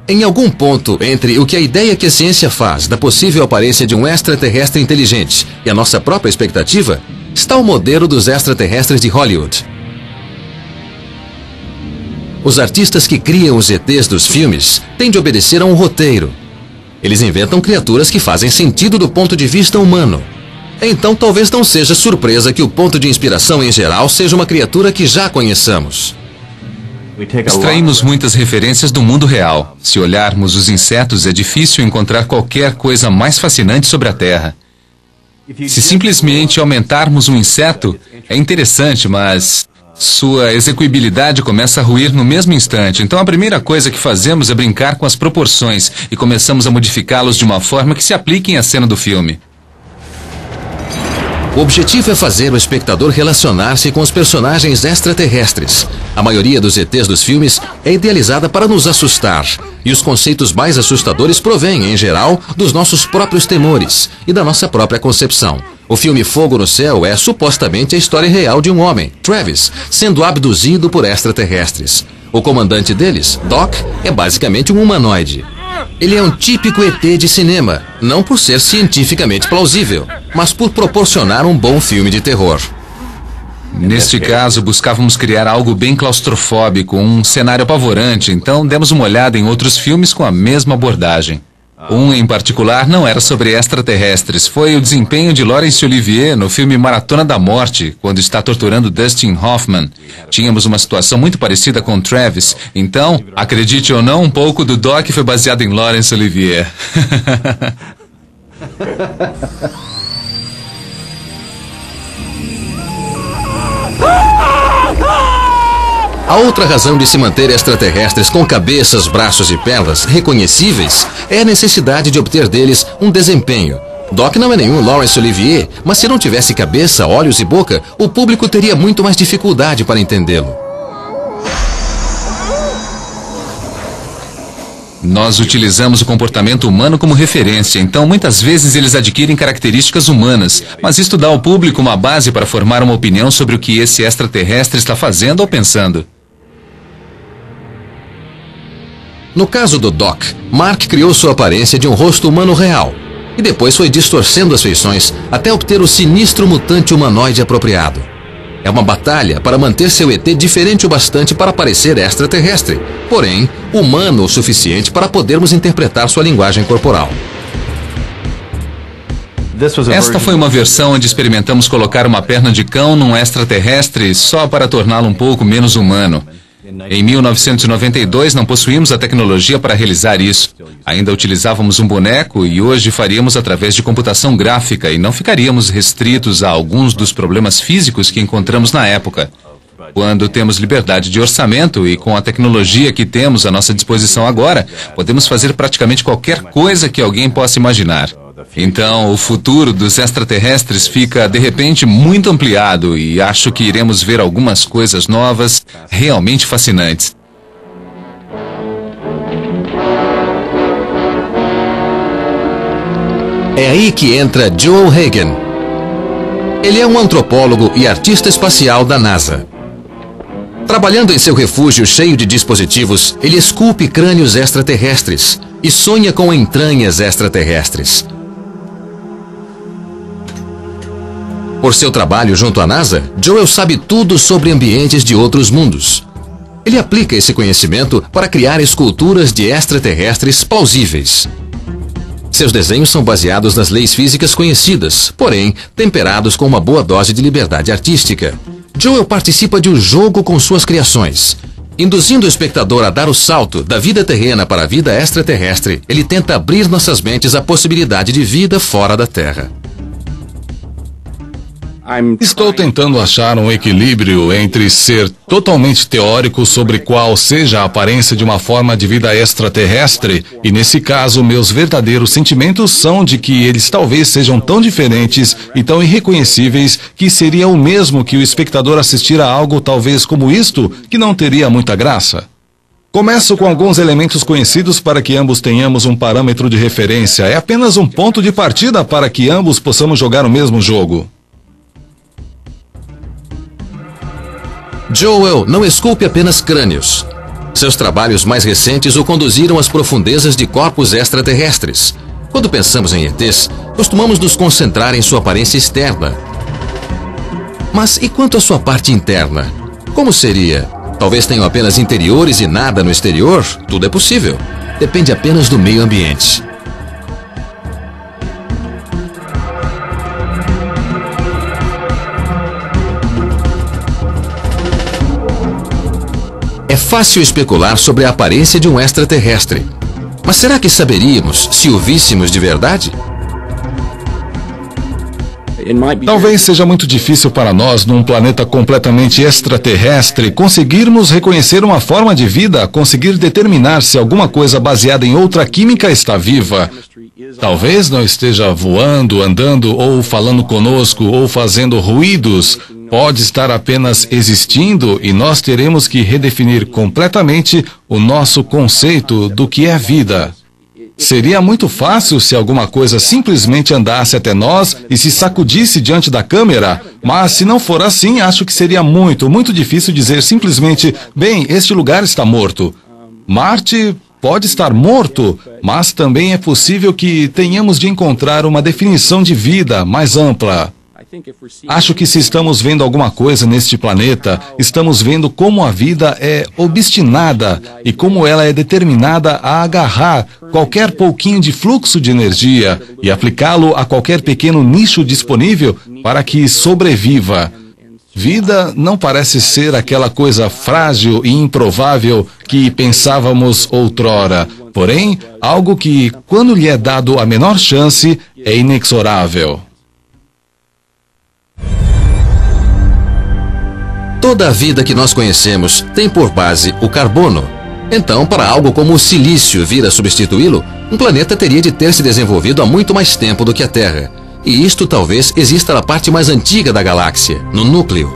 Em algum ponto entre o que a ideia que a ciência faz da possível aparência de um extraterrestre inteligente e a nossa própria expectativa, está o modelo dos extraterrestres de Hollywood. Os artistas que criam os ETs dos filmes têm de obedecer a um roteiro. Eles inventam criaturas que fazem sentido do ponto de vista humano. Então talvez não seja surpresa que o ponto de inspiração em geral seja uma criatura que já conheçamos. Extraímos muitas referências do mundo real. Se olharmos os insetos, é difícil encontrar qualquer coisa mais fascinante sobre a Terra. Se simplesmente aumentarmos um inseto, é interessante, mas sua execuibilidade começa a ruir no mesmo instante. Então a primeira coisa que fazemos é brincar com as proporções e começamos a modificá-los de uma forma que se apliquem à cena do filme. O objetivo é fazer o espectador relacionar-se com os personagens extraterrestres. A maioria dos ETs dos filmes é idealizada para nos assustar, e os conceitos mais assustadores provêm, em geral, dos nossos próprios temores e da nossa própria concepção. O filme Fogo no Céu é supostamente a história real de um homem, Travis, sendo abduzido por extraterrestres. O comandante deles, Doc, é basicamente um humanoide. Ele é um típico ET de cinema, não por ser cientificamente plausível, mas por proporcionar um bom filme de terror. Neste caso, buscávamos criar algo bem claustrofóbico, um cenário apavorante, então demos uma olhada em outros filmes com a mesma abordagem. Um em particular não era sobre extraterrestres, foi o desempenho de Laurence Olivier no filme Maratona da Morte, quando está torturando Dustin Hoffman. Tínhamos uma situação muito parecida com Travis, então, acredite ou não, um pouco do Doc foi baseado em Laurence Olivier. A outra razão de se manter extraterrestres com cabeças, braços e pernas reconhecíveis é a necessidade de obter deles um desempenho. Doc não é nenhum Laurence Olivier, mas se não tivesse cabeça, olhos e boca, o público teria muito mais dificuldade para entendê-lo. Nós utilizamos o comportamento humano como referência, então muitas vezes eles adquirem características humanas, mas isto dá ao público uma base para formar uma opinião sobre o que esse extraterrestre está fazendo ou pensando. No caso do Doc, Mark criou sua aparência de um rosto humano real, e depois foi distorcendo as feições até obter o sinistro mutante humanoide apropriado. É uma batalha para manter seu ET diferente o bastante para parecer extraterrestre, porém, humano o suficiente para podermos interpretar sua linguagem corporal. Esta foi uma versão onde experimentamos colocar uma perna de cão num extraterrestre só para torná-lo um pouco menos humano. Em 1992 não possuímos a tecnologia para realizar isso. Ainda utilizávamos um boneco e hoje faríamos através de computação gráfica e não ficaríamos restritos a alguns dos problemas físicos que encontramos na época. Quando temos liberdade de orçamento e com a tecnologia que temos à nossa disposição agora, podemos fazer praticamente qualquer coisa que alguém possa imaginar. Então, o futuro dos extraterrestres fica, de repente, muito ampliado e acho que iremos ver algumas coisas novas, realmente fascinantes. É aí que entra Joel Hagen. Ele é um antropólogo e artista espacial da NASA. Trabalhando em seu refúgio cheio de dispositivos, ele esculpe crânios extraterrestres e sonha com entranhas extraterrestres. Por seu trabalho junto à NASA, Joel sabe tudo sobre ambientes de outros mundos. Ele aplica esse conhecimento para criar esculturas de extraterrestres plausíveis. Seus desenhos são baseados nas leis físicas conhecidas, porém, temperados com uma boa dose de liberdade artística. Joel participa de um jogo com suas criações. Induzindo o espectador a dar o salto da vida terrena para a vida extraterrestre, ele tenta abrir nossas mentes à possibilidade de vida fora da Terra. Estou tentando achar um equilíbrio entre ser totalmente teórico sobre qual seja a aparência de uma forma de vida extraterrestre, e nesse caso meus verdadeiros sentimentos são de que eles talvez sejam tão diferentes e tão irreconhecíveis que seria o mesmo que o espectador assistir a algo talvez como isto, que não teria muita graça. Começo com alguns elementos conhecidos para que ambos tenhamos um parâmetro de referência. É apenas um ponto de partida para que ambos possamos jogar o mesmo jogo. Joel não esculpe apenas crânios. Seus trabalhos mais recentes o conduziram às profundezas de corpos extraterrestres. Quando pensamos em ETs, costumamos nos concentrar em sua aparência externa. Mas e quanto à sua parte interna? Como seria? Talvez tenham apenas interiores e nada no exterior? Tudo é possível. Depende apenas do meio ambiente. É fácil especular sobre a aparência de um extraterrestre. Mas será que saberíamos se o víssemos de verdade? Talvez seja muito difícil para nós, num planeta completamente extraterrestre, conseguirmos reconhecer uma forma de vida, conseguir determinar se alguma coisa baseada em outra química está viva. Talvez não esteja voando, andando, ou falando conosco, ou fazendo ruídos. Pode estar apenas existindo e nós teremos que redefinir completamente o nosso conceito do que é vida. Seria muito fácil se alguma coisa simplesmente andasse até nós e se sacudisse diante da câmera, mas se não for assim, acho que seria muito difícil dizer simplesmente, bem, este lugar está morto. Marte pode estar morto, mas também é possível que tenhamos de encontrar uma definição de vida mais ampla. Acho que se estamos vendo alguma coisa neste planeta, estamos vendo como a vida é obstinada e como ela é determinada a agarrar qualquer pouquinho de fluxo de energia e aplicá-lo a qualquer pequeno nicho disponível para que sobreviva. Vida não parece ser aquela coisa frágil e improvável que pensávamos outrora, porém, algo que, quando lhe é dado a menor chance, é inexorável. Toda a vida que nós conhecemos tem por base o carbono. Então, para algo como o silício vir a substituí-lo, um planeta teria de ter se desenvolvido há muito mais tempo do que a Terra. E isto talvez exista na parte mais antiga da galáxia, no núcleo.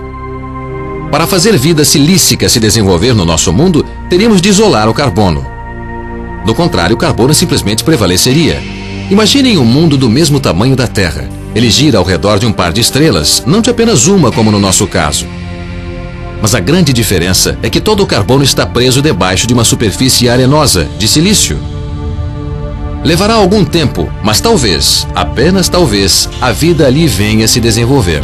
Para fazer vida silícica se desenvolver no nosso mundo, teríamos de isolar o carbono. Do contrário, o carbono simplesmente prevaleceria. Imaginem um mundo do mesmo tamanho da Terra. Ele gira ao redor de um par de estrelas, não de apenas uma como no nosso caso. Mas a grande diferença é que todo o carbono está preso debaixo de uma superfície arenosa, de silício. Levará algum tempo, mas talvez, apenas talvez, a vida ali venha a se desenvolver.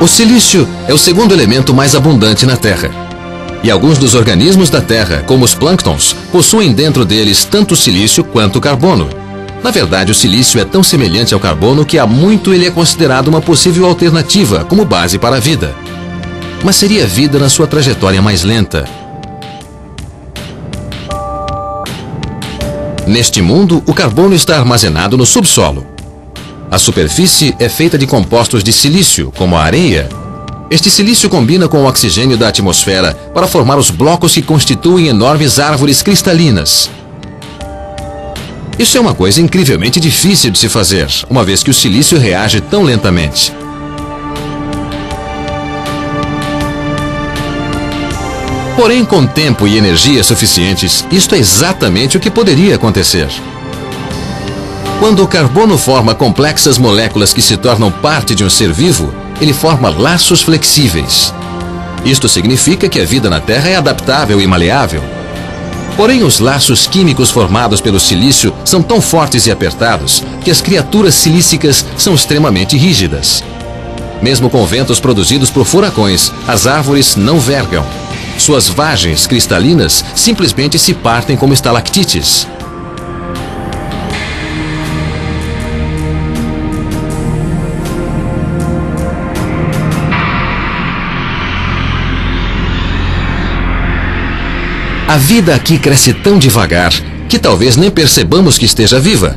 O silício é o segundo elemento mais abundante na Terra. E alguns dos organismos da Terra, como os plânctons, possuem dentro deles tanto silício quanto carbono. Na verdade, o silício é tão semelhante ao carbono que há muito ele é considerado uma possível alternativa como base para a vida. Mas seria a vida na sua trajetória mais lenta. Neste mundo, o carbono está armazenado no subsolo. A superfície é feita de compostos de silício, como a areia. Este silício combina com o oxigênio da atmosfera para formar os blocos que constituem enormes árvores cristalinas. Isso é uma coisa incrivelmente difícil de se fazer, uma vez que o silício reage tão lentamente. Porém, com tempo e energia suficientes, isto é exatamente o que poderia acontecer. Quando o carbono forma complexas moléculas que se tornam parte de um ser vivo, ele forma laços flexíveis. Isto significa que a vida na Terra é adaptável e maleável. Porém, os laços químicos formados pelo silício são tão fortes e apertados que as criaturas silícicas são extremamente rígidas. Mesmo com ventos produzidos por furacões, as árvores não vergam. Suas vagens cristalinas simplesmente se partem como estalactites. A vida aqui cresce tão devagar que talvez nem percebamos que esteja viva.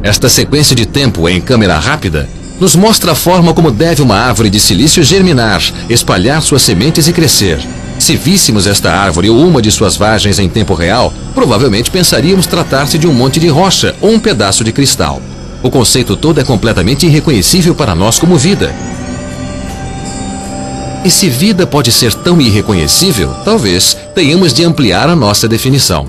Esta sequência de tempo em câmera rápida nos mostra a forma como deve uma árvore de silício germinar, espalhar suas sementes e crescer. Se víssemos esta árvore ou uma de suas vagens em tempo real, provavelmente pensaríamos tratar-se de um monte de rocha ou um pedaço de cristal. O conceito todo é completamente irreconhecível para nós como vida. E se vida pode ser tão irreconhecível, talvez tenhamos de ampliar a nossa definição.